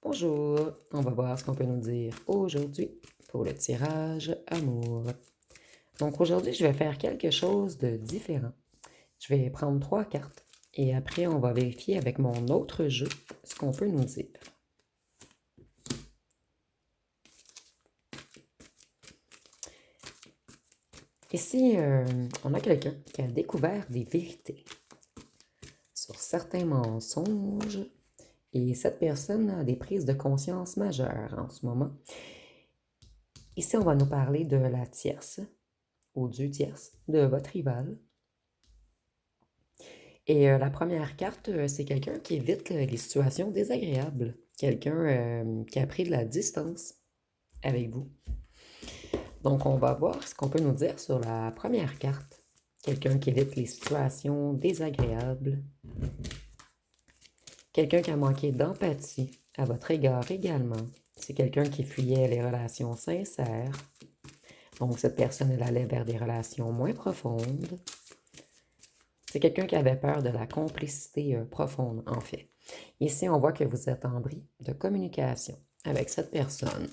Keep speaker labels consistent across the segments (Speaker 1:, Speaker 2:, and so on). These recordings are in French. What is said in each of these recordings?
Speaker 1: Bonjour, on va voir ce qu'on peut nous dire aujourd'hui pour le tirage amour. Donc aujourd'hui, je vais faire quelque chose de différent. Je vais prendre 3 cartes et après, on va vérifier avec mon autre jeu ce qu'on peut nous dire. Ici, on a quelqu'un qui a découvert des vérités sur certains mensonges et cette personne a des prises de conscience majeures en ce moment. Ici, on va nous parler de la tierce ou du tierce de votre rival. Et la première carte, c'est quelqu'un qui évite les situations désagréables. Quelqu'un qui a pris de la distance avec vous. Donc, on va voir ce qu'on peut nous dire sur la première carte. Quelqu'un qui évite les situations désagréables. Quelqu'un qui a manqué d'empathie à votre égard également. C'est quelqu'un qui fuyait les relations sincères. Donc, cette personne, elle allait vers des relations moins profondes. C'est quelqu'un qui avait peur de la complicité profonde, en fait. Ici, on voit que vous êtes en bris de communication avec cette personne.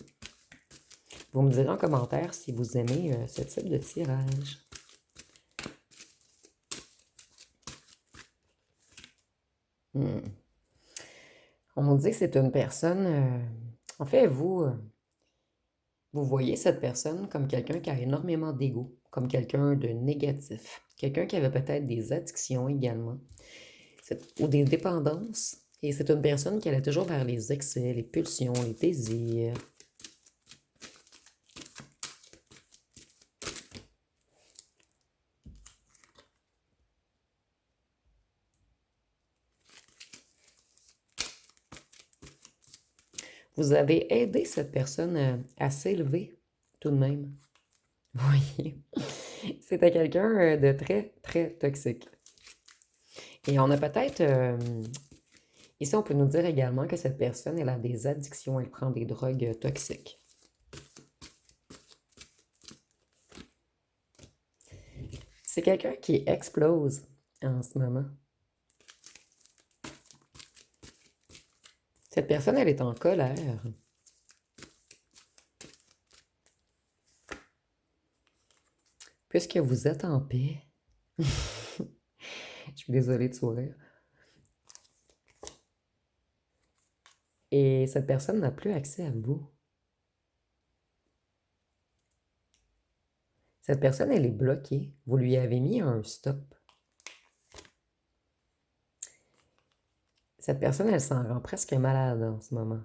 Speaker 1: Vous me direz en commentaire si vous aimez ce type de tirage. On nous dit que c'est une personne... en fait, vous voyez cette personne comme quelqu'un qui a énormément d'ego, comme quelqu'un de négatif, quelqu'un qui avait peut-être des addictions également, ou des dépendances. Et c'est une personne qui allait toujours vers les excès, les pulsions, les désirs. Vous avez aidé cette personne à s'élever tout de même. Oui, c'était quelqu'un de très, très toxique. Et on a peut-être... ici, on peut nous dire également que cette personne, elle a des addictions, elle prend des drogues toxiques. C'est quelqu'un qui explose en ce moment. Cette personne, elle est en colère. Puisque vous êtes en paix. Je suis désolée de sourire. Et cette personne n'a plus accès à vous. Cette personne, elle est bloquée. Vous lui avez mis un stop. Cette personne, elle s'en rend presque malade en ce moment.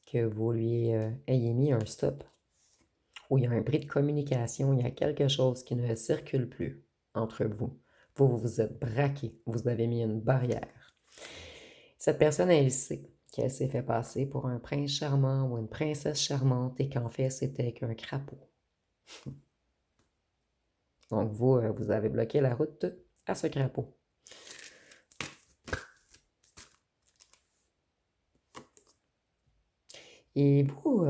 Speaker 1: Que vous lui ayez mis un stop. Où il y a un bris de communication, il y a quelque chose qui ne circule plus entre vous. Vous vous êtes braqué. Vous avez mis une barrière. Cette personne, elle sait qu'elle s'est fait passer pour un prince charmant ou une princesse charmante et qu'en fait, c'était qu'un crapaud. Donc, vous avez bloqué la route à ce crapaud. Et vous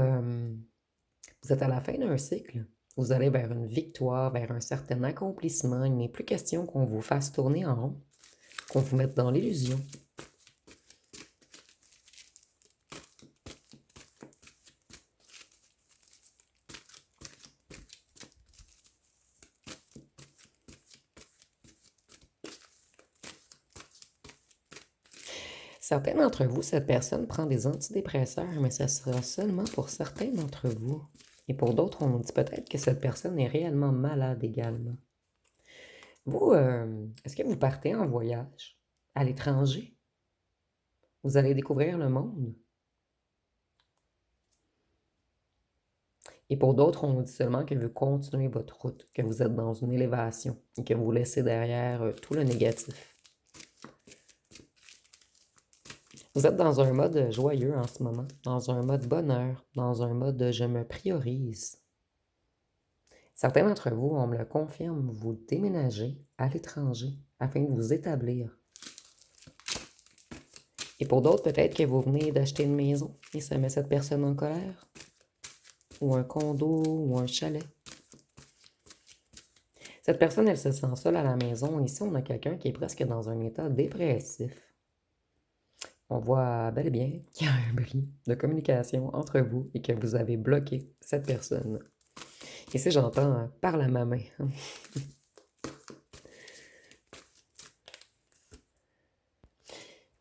Speaker 1: êtes à la fin d'un cycle. Vous allez vers une victoire, vers un certain accomplissement. Il n'est plus question qu'on vous fasse tourner en rond, qu'on vous mette dans l'illusion. Certains d'entre vous, cette personne prend des antidépresseurs, mais ce sera seulement pour certains d'entre vous. Et pour d'autres, on nous dit peut-être que cette personne est réellement malade également. Vous, est-ce que vous partez en voyage à l'étranger? Vous allez découvrir le monde? Et pour d'autres, on nous dit seulement que vous continuez votre route, que vous êtes dans une élévation et que vous laissez derrière tout le négatif. Vous êtes dans un mode joyeux en ce moment, dans un mode bonheur, dans un mode je me priorise. Certains d'entre vous, on me le confirme, vous déménagez à l'étranger afin de vous établir. Et pour d'autres, peut-être que vous venez d'acheter une maison et ça met cette personne en colère. Ou un condo, ou un chalet. Cette personne, elle se sent seule à la maison. Ici, on a quelqu'un qui est presque dans un état dépressif. on voit bel et bien qu'il y a un bris de communication entre vous et que vous avez bloqué cette personne. Ici, j'entends parle à ma main.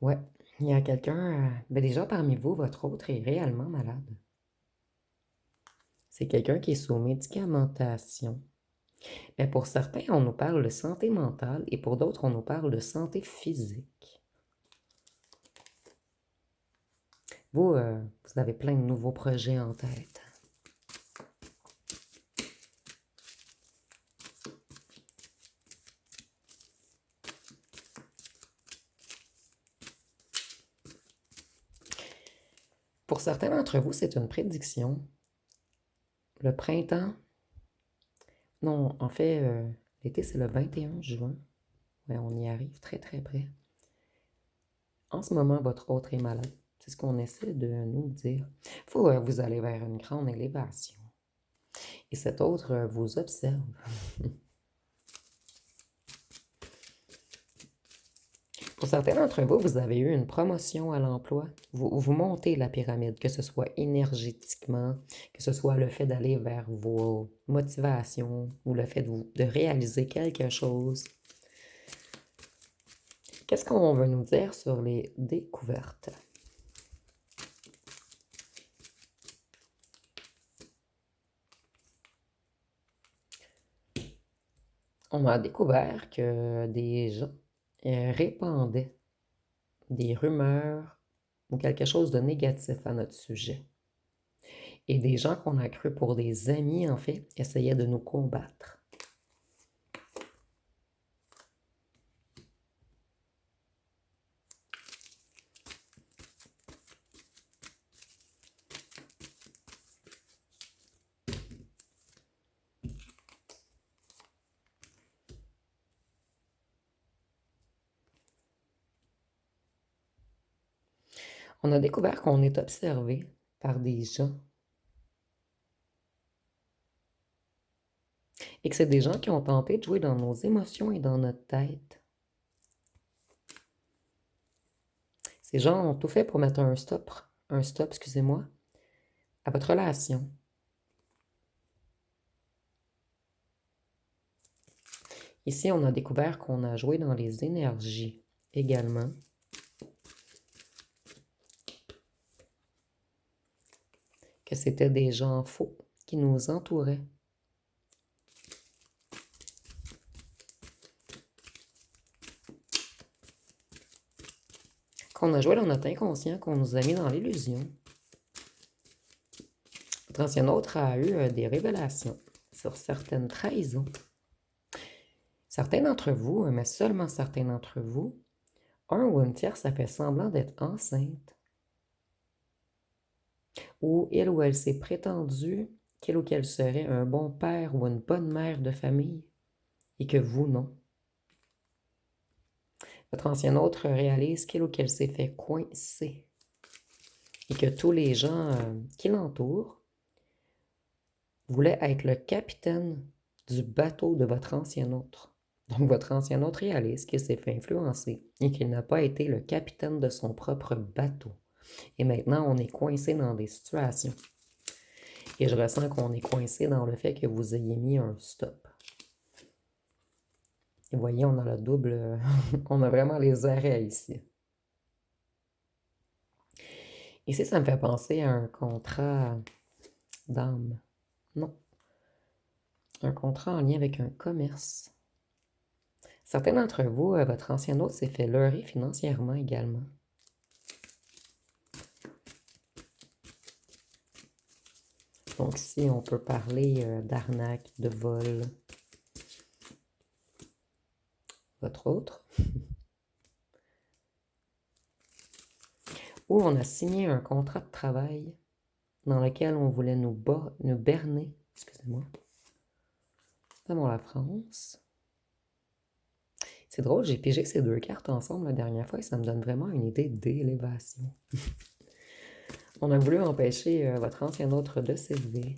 Speaker 1: Ouais, il y a quelqu'un, déjà parmi vous, votre autre est réellement malade. C'est quelqu'un qui est sous médicamentation. Mais pour certains, on nous parle de santé mentale et pour d'autres, on nous parle de santé physique. Vous, vous avez plein de nouveaux projets en tête. Pour certains d'entre vous, c'est une prédiction. Le printemps, non, en fait, l'été, c'est le 21 juin. Ouais, on y arrive très, très près. En ce moment, votre autre est malade. C'est ce qu'on essaie de nous dire. Faut vous aller vers une grande élévation. Et cet autre vous observe. Pour certains d'entre vous, vous avez eu une promotion à l'emploi. Vous montez la pyramide, que ce soit énergétiquement, que ce soit le fait d'aller vers vos motivations ou le fait de réaliser quelque chose. Qu'est-ce qu'on veut nous dire sur les découvertes? On a découvert que des gens répandaient des rumeurs ou quelque chose de négatif à notre sujet. Et des gens qu'on a cru pour des amis, en fait, essayaient de nous combattre. On a découvert qu'on est observé par des gens et que c'est des gens qui ont tenté de jouer dans nos émotions et dans notre tête. Ces gens ont tout fait pour mettre un stop, excusez-moi, à votre relation. Ici, on a découvert qu'on a joué dans les énergies également. Que c'était des gens faux qui nous entouraient. Qu'on a joué dans notre inconscient, qu'on nous a mis dans l'illusion. Votre ancien autre a eu des révélations sur certaines trahisons. Certains d'entre vous, mais seulement certains d'entre vous, un ou une tierce a fait semblant d'être enceinte. Ou il ou elle s'est prétendu qu'il ou qu'elle serait un bon père ou une bonne mère de famille, et que vous, non. Votre ancien autre réalise qu'il ou qu'elle s'est fait coincer, et que tous les gens qui l'entourent voulaient être le capitaine du bateau de votre ancien autre. Donc votre ancien autre réalise qu'il s'est fait influencer et qu'il n'a pas été le capitaine de son propre bateau. Et maintenant, on est coincé dans des situations. Et je ressens qu'on est coincé dans le fait que vous ayez mis un stop. Et vous voyez, on a le double, on a vraiment les arrêts ici. Ici, ça me fait penser à un contrat d'âme. Non. Un contrat en lien avec un commerce. Certains d'entre vous, votre ancien hôte s'est fait leurrer financièrement également. Donc ici, on peut parler d'arnaque, de vol. Votre autre. Ou on a signé un contrat de travail dans lequel on voulait nous berner. Excusez-moi. Dans la France. C'est drôle, j'ai pigé ces deux cartes ensemble la dernière fois et ça me donne vraiment une idée d'élévation. On a voulu empêcher votre ancien autre de s'élever.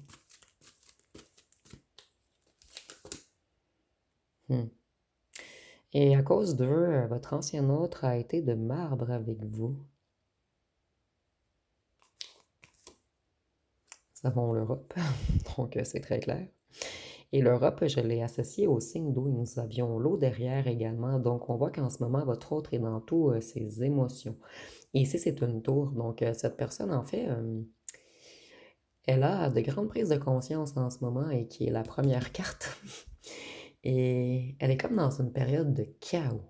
Speaker 1: Et à cause d'eux, votre ancien autre a été de marbre avec vous. avons l'Europe, donc c'est très clair. Et l'Europe, je l'ai associé au signe d'eau et nous avions l'eau derrière également. Donc, on voit qu'en ce moment, votre autre est dans tous ses émotions. Et ici, c'est une tour. Donc, cette personne, en fait, elle a de grandes prises de conscience en ce moment et qui est la première carte. Et elle est comme dans une période de chaos.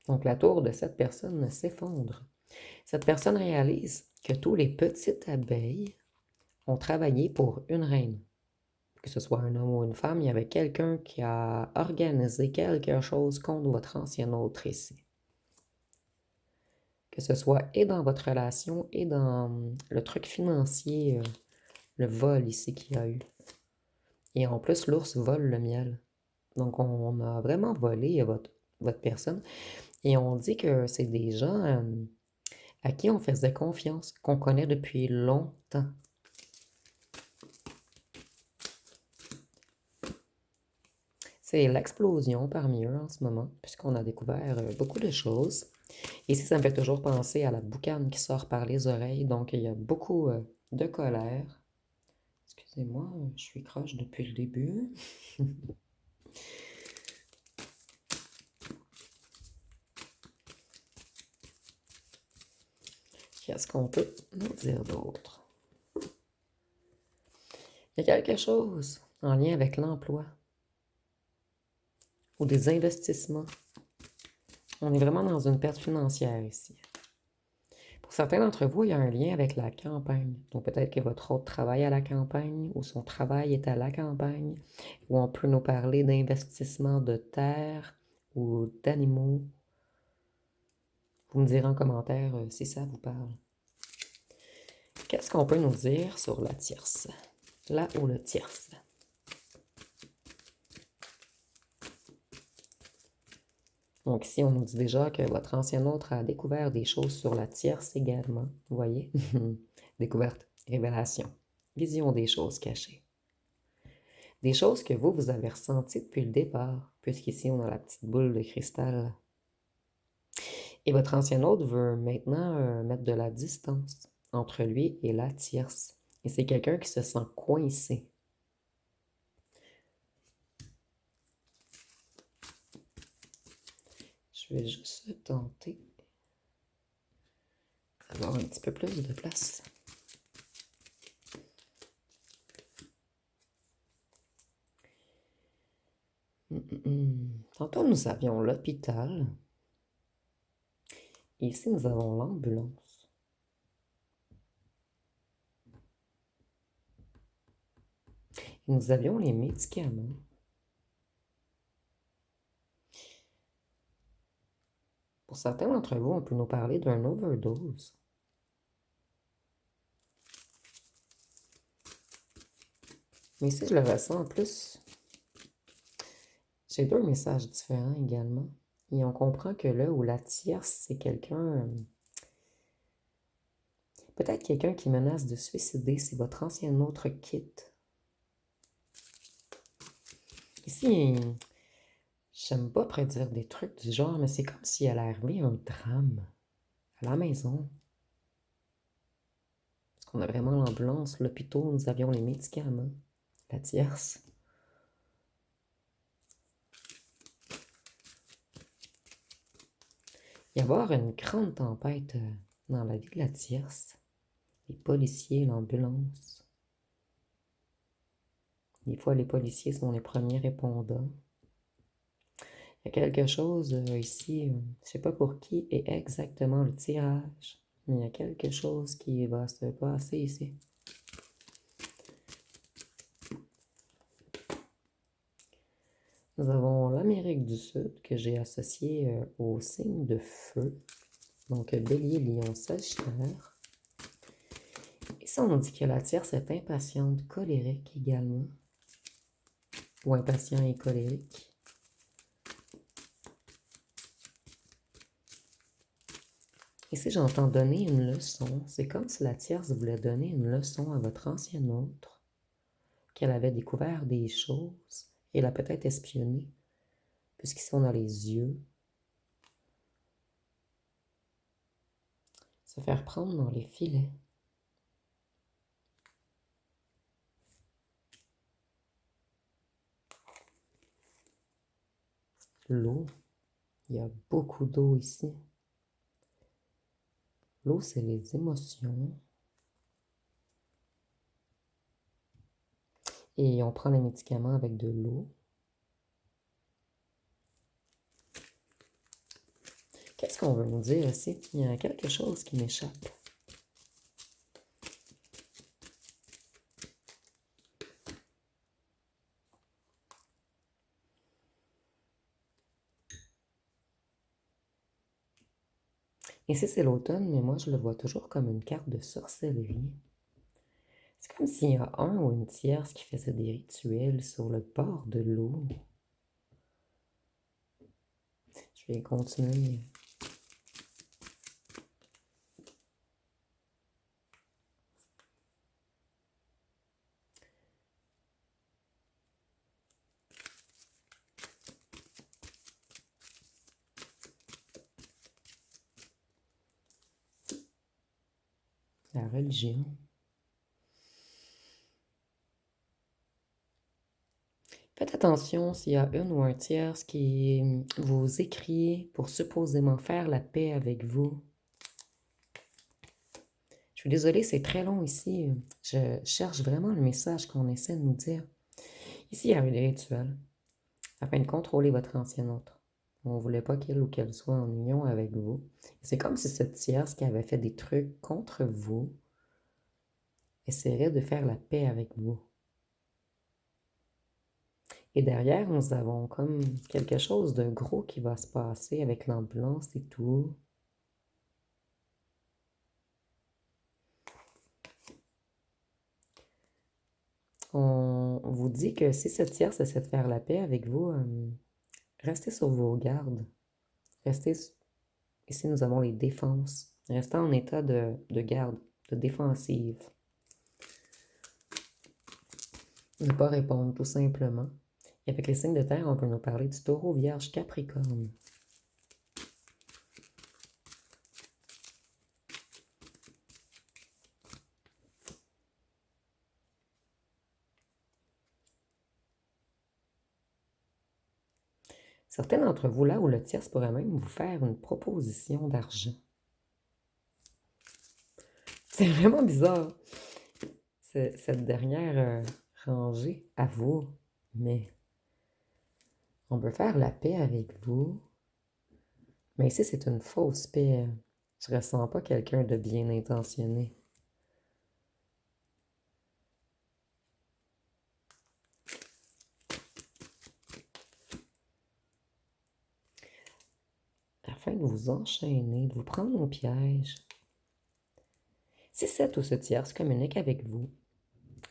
Speaker 1: Donc, la tour de cette personne s'effondre. Cette personne réalise que tous les petites abeilles ont travaillé pour une reine. Que ce soit un homme ou une femme, il y avait quelqu'un qui a organisé quelque chose contre votre ancien autre ici. Que ce soit et dans votre relation et dans le truc financier, le vol ici qu'il y a eu. Et en plus, l'ours vole le miel. Donc, on a vraiment volé votre personne. Et on dit que c'est des gens à qui on faisait confiance, qu'on connaît depuis longtemps. C'est l'explosion parmi eux en ce moment, puisqu'on a découvert beaucoup de choses. Ici, ça me fait toujours penser à la boucane qui sort par les oreilles, donc il y a beaucoup de colère. Excusez-moi, je suis croche depuis le début. Qu'est-ce qu'on peut nous dire d'autre? Il y a quelque chose en lien avec l'emploi ou des investissements. On est vraiment dans une perte financière ici. Pour certains d'entre vous, il y a un lien avec la campagne. Donc peut-être que votre autre travaille à la campagne ou son travail est à la campagne, ou on peut nous parler d'investissement de terre ou d'animaux. Vous me direz en commentaire si ça vous parle. Qu'est-ce qu'on peut nous dire sur la tierce? Là ou le tierce? Donc ici, on nous dit déjà que votre ancien autre a découvert des choses sur la tierce également. Vous voyez? Découverte, révélation, vision des choses cachées. Des choses que vous avez ressenties depuis le départ, puisqu'ici, on a la petite boule de cristal. Et votre ancien autre veut maintenant mettre de la distance entre lui et la tierce. Et c'est quelqu'un qui se sent coincé. Je vais juste tenter d'avoir un petit peu plus de place. Tantôt, nous avions l'hôpital. Et ici, nous avons l'ambulance. Et nous avions les médicaments. Pour certains d'entre vous, on peut nous parler d'un overdose. Mais ici, je le ressens en plus. J'ai deux messages différents également. Et on comprend que là où la tierce, c'est quelqu'un... peut-être quelqu'un qui menace de suicider si votre ancien autre quitte. Ici, j'aime pas prédire des trucs du genre, mais c'est comme s'il allait arriver un drame à la maison. Parce qu'on a vraiment l'ambulance, l'hôpital, nous avions les médicaments, la tierce. Il y avoir une grande tempête dans la vie de la tierce. Les policiers, l'ambulance. Des fois, les policiers sont les premiers répondants. Il y a quelque chose ici, je ne sais pas pour qui est exactement le tirage, mais il y a quelque chose qui va se passer ici. Nous avons l'Amérique du Sud que j'ai associé au signe de feu. Donc, Bélier, Lion, Sagittaire. Ici, on nous dit que la tierce est impatiente, colérique également. Ou impatient et colérique. Ici, j'entends donner une leçon. C'est comme si la tierce voulait donner une leçon à votre ancien autre, qu'elle avait découvert des choses, et elle a peut-être espionné, puisqu'ici, on a les yeux. se faire prendre dans les filets. L'eau, il y a beaucoup d'eau ici. L'eau, c'est les émotions. Et on prend les médicaments avec de l'eau. Qu'est-ce qu'on veut nous dire ici? Il y a quelque chose qui m'échappe. Ici, c'est l'automne, mais moi, je le vois toujours comme une carte de sorcellerie. C'est comme s'il y a un ou une tierce qui faisait des rituels sur le bord de l'eau. Je vais continuer. La religion. Faites attention s'il y a une ou un tierce qui vous écrit pour supposément faire la paix avec vous. Je suis désolée, c'est très long ici. Je cherche vraiment le message qu'on essaie de nous dire. Ici, il y a un rituel afin de contrôler votre ancien autre. On ne voulait pas qu'il ou qu'elle soit en union avec vous. C'est comme si cette tierce qui avait fait des trucs contre vous essaierait de faire la paix avec vous. Et derrière, nous avons comme quelque chose de gros qui va se passer avec l'ambulance et tout. On vous dit que si cette tierce essaie de faire la paix avec vous, restez sur vos gardes. Restez... Ici, nous avons les défenses. Restez en état de garde, de défensive. Ne pas répondre, tout simplement. Et avec les signes de terre, on peut nous parler du taureau, vierge, capricorne. Certains d'entre vous, là où le tierce pourrait même vous faire une proposition d'argent. C'est vraiment bizarre, cette dernière rangée à vous. Mais on peut faire la paix avec vous. Mais ici, c'est une fausse paix. Je ressens pas quelqu'un de bien intentionné. Afin de vous enchaîner, de vous prendre au piège. Si cette ou ce tierce communique avec vous,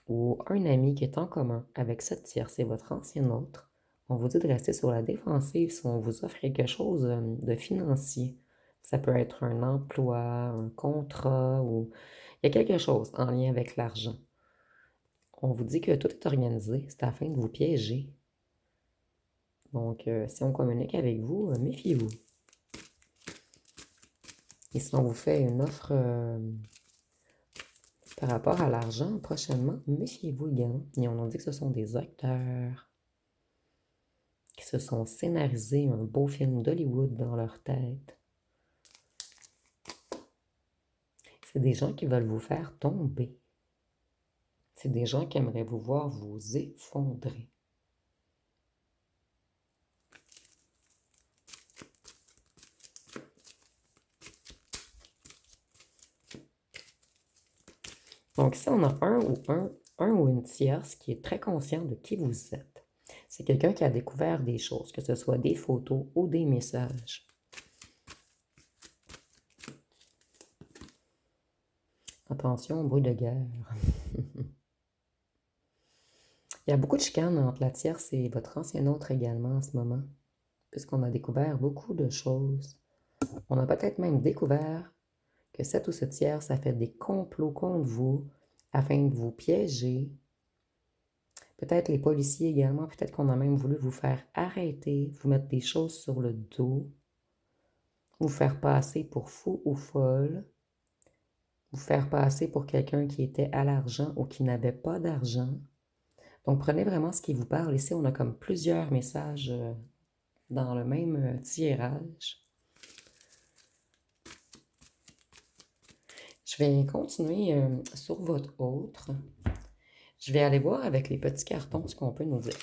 Speaker 1: ou un ami qui est en commun avec cette tierce et votre ancien autre, on vous dit de rester sur la défensive si on vous offre quelque chose de financier. Ça peut être un emploi, un contrat, ou il y a quelque chose en lien avec l'argent. On vous dit que tout est organisé, c'est afin de vous piéger. Donc, si on communique avec vous, méfiez-vous. Et si on vous fait une offre par rapport à l'argent prochainement, méfiez-vous également. Et on nous dit que ce sont des acteurs qui se sont scénarisés un beau film d'Hollywood dans leur tête. C'est des gens qui veulent vous faire tomber. C'est des gens qui aimeraient vous voir vous effondrer. Donc, si on a un ou une tierce qui est très conscient de qui vous êtes, c'est quelqu'un qui a découvert des choses, que ce soit des photos ou des messages. Attention, bruit de guerre. Il y a beaucoup de chicanes entre la tierce et votre ancien autre également en ce moment, puisqu'on a découvert beaucoup de choses. On a peut-être même découvert que cette ou ce tierce a fait des complots contre vous afin de vous piéger. Peut-être les policiers également, peut-être qu'on a même voulu vous faire arrêter, vous mettre des choses sur le dos, vous faire passer pour fou ou folle. vous faire passer pour quelqu'un qui était à l'argent ou qui n'avait pas d'argent. Donc, prenez vraiment ce qui vous parle. Ici, on a comme plusieurs messages dans le même tirage. Je vais continuer sur votre autre. Je vais aller voir avec les petits cartons ce qu'on peut nous dire.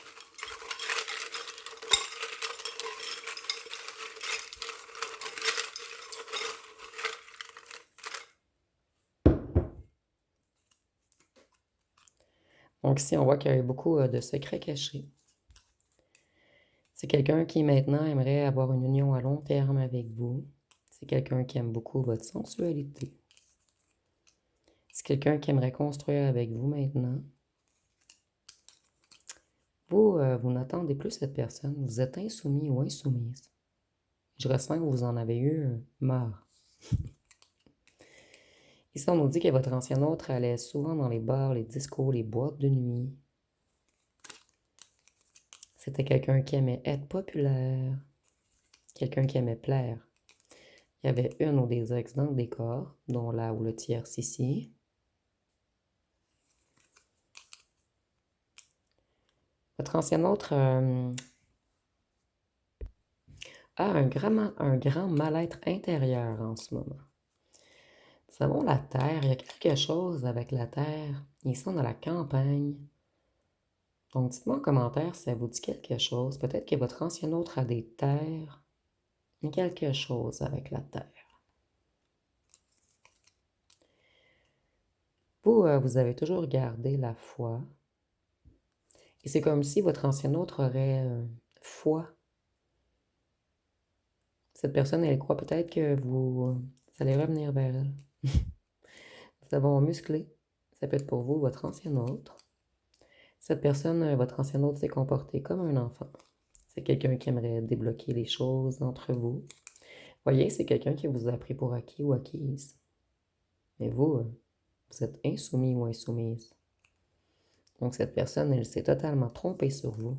Speaker 1: Donc ici, on voit qu'il y a eu beaucoup de secrets cachés. C'est quelqu'un qui maintenant aimerait avoir une union à long terme avec vous. C'est quelqu'un qui aime beaucoup votre sensualité. C'est quelqu'un qui aimerait construire avec vous maintenant. Vous, vous n'attendez plus cette personne. Vous êtes insoumis ou insoumise. Je ressens que vous en avez eu marre. Ici, on nous dit que votre ancien autre allait souvent dans les bars, les discos, les boîtes de nuit. C'était quelqu'un qui aimait être populaire, quelqu'un qui aimait plaire. Il y avait une ou des ex dans le décor, dont là ou le tierce ici. Votre ancien autre a un grand mal-être intérieur en ce moment. Nous avons la terre, il y a quelque chose avec la terre. Ils sont dans la campagne. Donc, dites-moi en commentaire si ça vous dit quelque chose. Peut-être que votre ancien autre a des terres. Il y a quelque chose avec la terre. Vous, vous avez toujours gardé la foi. Et c'est comme si votre ancien autre aurait foi. Cette personne, elle croit peut-être que vous allez revenir vers elle. Nous avons musclé. Ça peut être pour vous, votre ancien autre. Cette personne, votre ancien autre, s'est comporté comme un enfant. C'est quelqu'un qui aimerait débloquer les choses entre vous. Voyez, c'est quelqu'un qui vous a pris pour acquis ou acquise. Mais vous, vous êtes insoumis ou insoumise. Donc cette personne, elle s'est totalement trompée sur vous.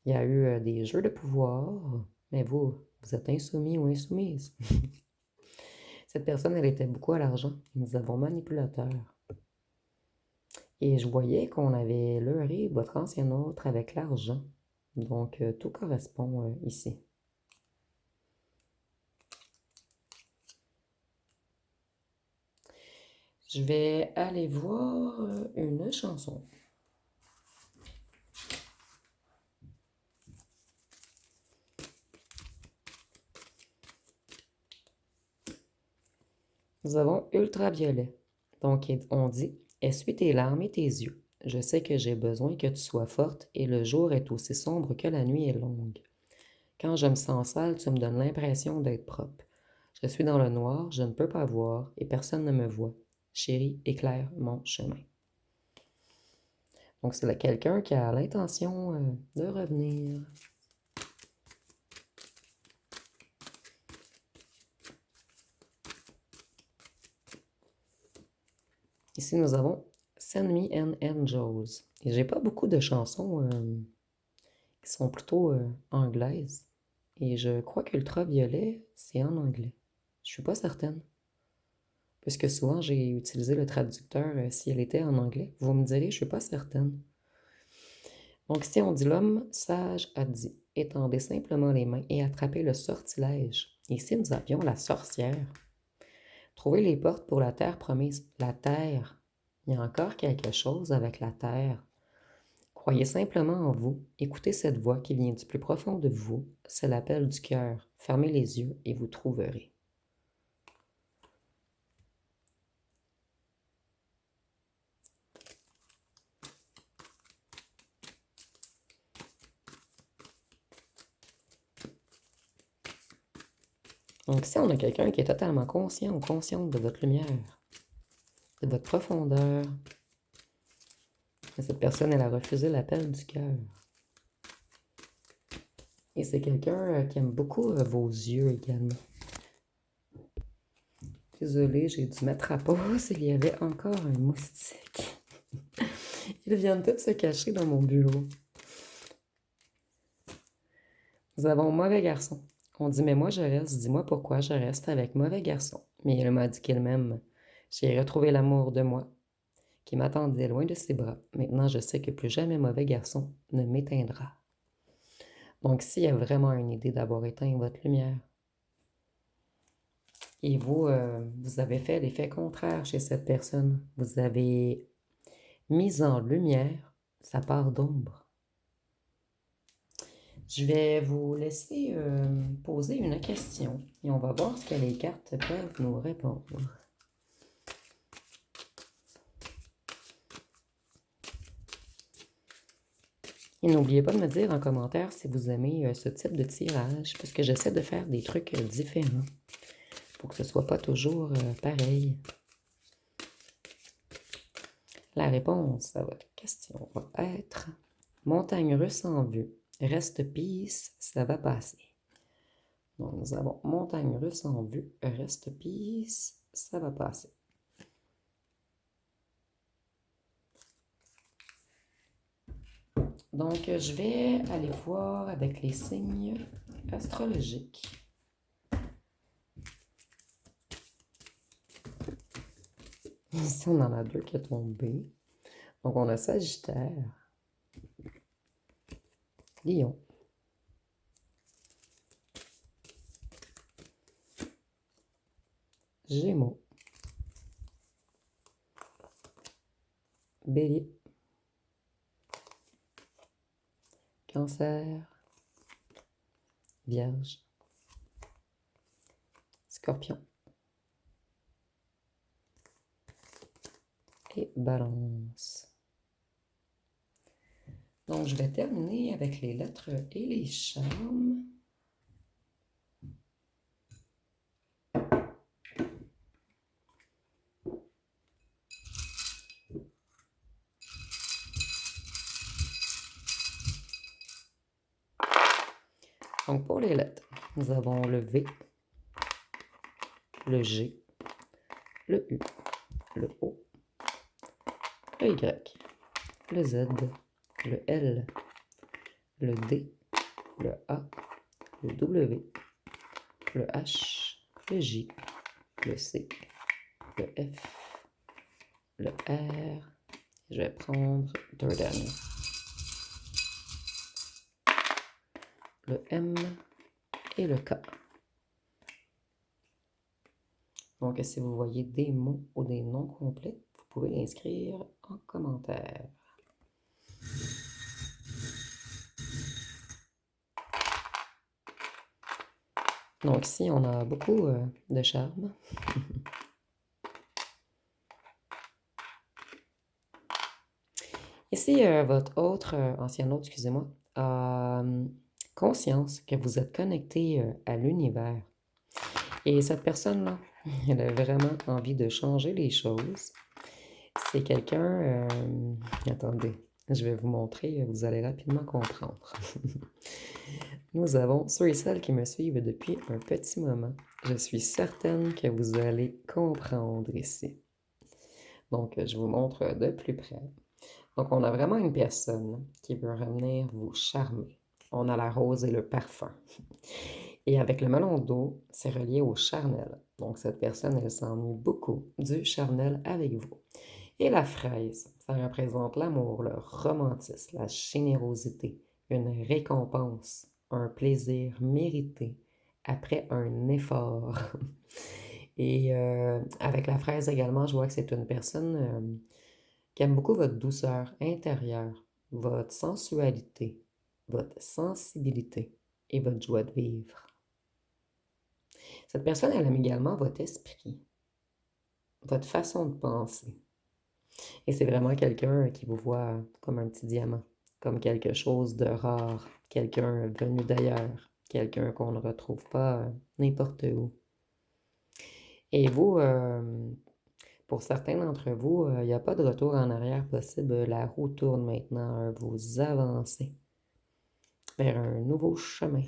Speaker 1: Il y a eu des jeux de pouvoir, mais vous, vous êtes insoumis ou insoumise. Cette personne, elle était beaucoup à l'argent. Nous avons manipulateur. Et je voyais qu'on avait leurré votre ancien autre avec l'argent. Donc, tout correspond ici. Je vais aller voir une chanson. Nous avons ultraviolet. Donc, on dit, essuie tes larmes et tes yeux. Je sais que j'ai besoin que tu sois forte et le jour est aussi sombre que la nuit est longue. Quand je me sens sale, tu me donnes l'impression d'être propre. Je suis dans le noir, je ne peux pas voir et personne ne me voit. Chérie, éclaire mon chemin. Donc, c'est quelqu'un qui a l'intention de revenir. Ici, nous avons Send Me and Angels. Et j'ai pas beaucoup de chansons qui sont plutôt anglaises. Et je crois qu'Ultraviolet, c'est en anglais. Je suis pas certaine. Puisque souvent, j'ai utilisé le traducteur si elle était en anglais. Vous me direz, je suis pas certaine. Donc ici, on dit l'homme sage a dit, étendez simplement les mains et attrapez le sortilège. Ici, nous avions la sorcière. Trouvez les portes pour la terre promise. La terre. Il y a encore quelque chose avec la terre. Croyez simplement en vous. Écoutez cette voix qui vient du plus profond de vous. C'est l'appel du cœur. Fermez les yeux et vous trouverez. Donc ici, on a quelqu'un qui est totalement conscient ou consciente de votre lumière, de votre profondeur. Et cette personne, elle a refusé l'appel du cœur. Et c'est quelqu'un qui aime beaucoup vos yeux également. Désolée, j'ai dû mettre à pause. Il y avait encore un moustique. Ils viennent tous se cacher dans mon bureau. Nous avons mauvais garçon. On dit, mais moi je reste. Dis-moi pourquoi je reste avec mauvais garçon. Mais il m'a dit qu'il m'aime. J'ai retrouvé l'amour de moi qui m'attendait loin de ses bras. Maintenant, je sais que plus jamais mauvais garçon ne m'éteindra. Donc, s'il y a vraiment une idée d'avoir éteint votre lumière, et vous, vous avez fait l'effet contraire chez cette personne, vous avez mis en lumière sa part d'ombre. Je vais vous laisser poser une question et on va voir ce que les cartes peuvent nous répondre. Et n'oubliez pas de me dire en commentaire si vous aimez ce type de tirage, parce que j'essaie de faire des trucs différents pour que ce ne soit pas toujours pareil. La réponse à votre question va être montagne russe en vue, reste peace, ça va passer. Donc nous avons montagne russe en vue, reste peace, ça va passer. Donc, je vais aller voir avec les signes astrologiques. Ici, on en a deux qui sont tombés. Donc, on a Sagittaire, Lion, Gémeaux, Bélier, Cancer, Vierge, Scorpion et Balance. Donc, je vais terminer avec les lettres et les charmes. Donc, pour les lettres, nous avons le V, le G, le U, le O, le Y, le Z, le L, le D, le A, le W, le H, le J, le C, le F, le R. Je vais prendre deux derniers. Le M et le K. Donc, si vous voyez des mots ou des noms complets, vous pouvez l'inscrire en commentaire. Donc, ici, on a beaucoup de charme. Ici, votre autre, ancien autre, excusez-moi, a conscience que vous êtes connecté à l'univers. Et cette personne-là, elle a vraiment envie de changer les choses. C'est quelqu'un... attendez, je vais vous montrer, vous allez rapidement comprendre. Nous avons ceux et celles qui me suivent depuis un petit moment. Je suis certaine que vous allez comprendre ici. Donc, je vous montre de plus près. Donc, on a vraiment une personne qui veut revenir vous charmer. On a la rose et le parfum. Et avec le melon d'eau, c'est relié au charnel. Donc, cette personne, elle s'ennuie beaucoup du charnel avec vous. Et la fraise, ça représente l'amour, le romantisme, la générosité, une récompense, un plaisir mérité après un effort. Et avec la fraise également, je vois que c'est une personne qui aime beaucoup votre douceur intérieure, votre sensualité, votre sensibilité et votre joie de vivre. Cette personne, elle aime également votre esprit, votre façon de penser. Et c'est vraiment quelqu'un qui vous voit comme un petit diamant, comme quelque chose de rare, quelqu'un venu d'ailleurs, quelqu'un qu'on ne retrouve pas n'importe où. Et vous, pour certains d'entre vous, il n'y a pas de retour en arrière possible. La roue tourne maintenant. Vous avancez vers un nouveau chemin.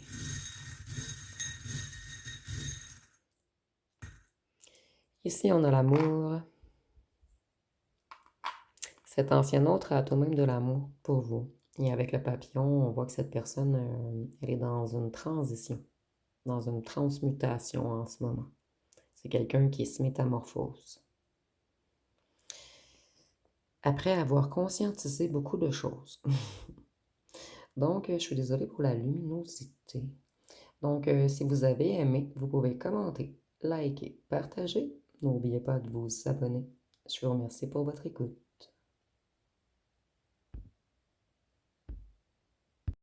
Speaker 1: Ici, on a l'amour. Cet ancien autre a tout de même de l'amour pour vous. Et avec le papillon, on voit que cette personne, elle est dans une transition, dans une transmutation en ce moment. C'est quelqu'un qui se métamorphose. après avoir conscientisé beaucoup de choses. Donc, je suis désolée pour la luminosité. Donc, si vous avez aimé, vous pouvez commenter, liker, partager. N'oubliez pas de vous abonner. Je vous remercie pour votre écoute.